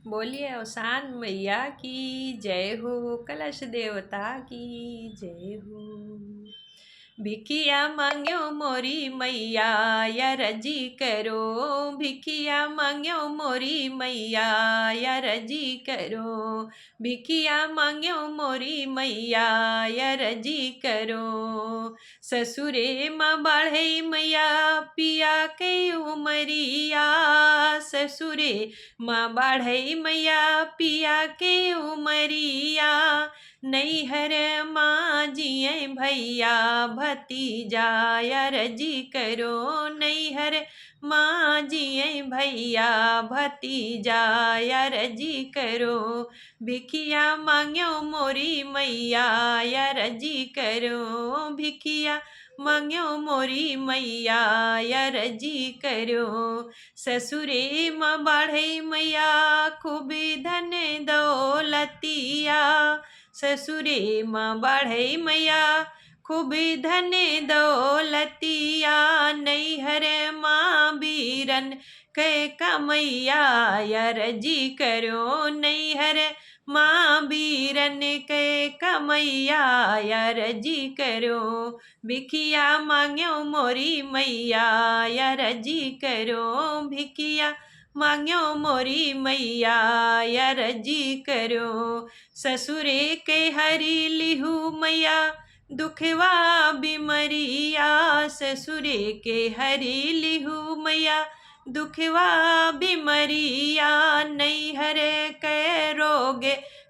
बोलिए अवसान मैया की जय हो, कलश देवता की जय हो। भिखिया मांग्यो मोरी मैया या रजी करो, भिखिया मांग्यो मोरी मैया या रजी करो, भिखिया मांग्यो मोरी मैया या रजी करो। ससुरे माँ बाढ़े मैया पिया के उमरिया, ससुरे माँ बाढ़ई मैया पिया के उमरिया, नैहर माँ जिये भैया भतीजा या रजी करो, नैहर माँ जिये भैया भतीजा या रजी करो। भिखिया मांग्यो मोरी मैया या रजी करो, भिखिया मांग्यो मोरी मैया या रजी करो। ससुरे माँ बाढ़े मैया खूब धन दौलतिया, ससुरे माँ बाढ़े मैया खूब धन दौलतिया, नैहर माँ बीरन कै कमैया या रजी करो, नैहर माँ बीरन कै कमैया या रजी करो। भिखिया मांग्यो मोरी मैया या रजी करो, भिखिया मांग्यो मोरी मैया या रजी करो। ससुरे के हरी लिहू मैया दुखवा बिमरिया, ससुरे के हरी लिहू मैया दुखवा बिमरिया, नैहर के रोग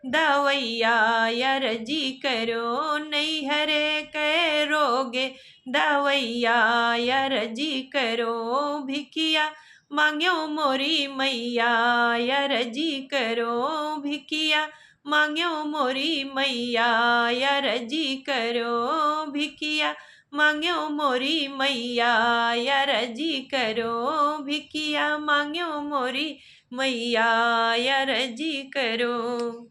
दवैया या रजी करो, नैहर के रोग दवैया या रजी करो। भिखिया मांग्यो मोरी मैया या रजी करो, भिखिया मांग्यो मोरी मैया या रजी करो, भिखिया मांग्यो मोरी मैया या रजी करो, भिखिया मांग्यो मोरी मैया या रजी करो।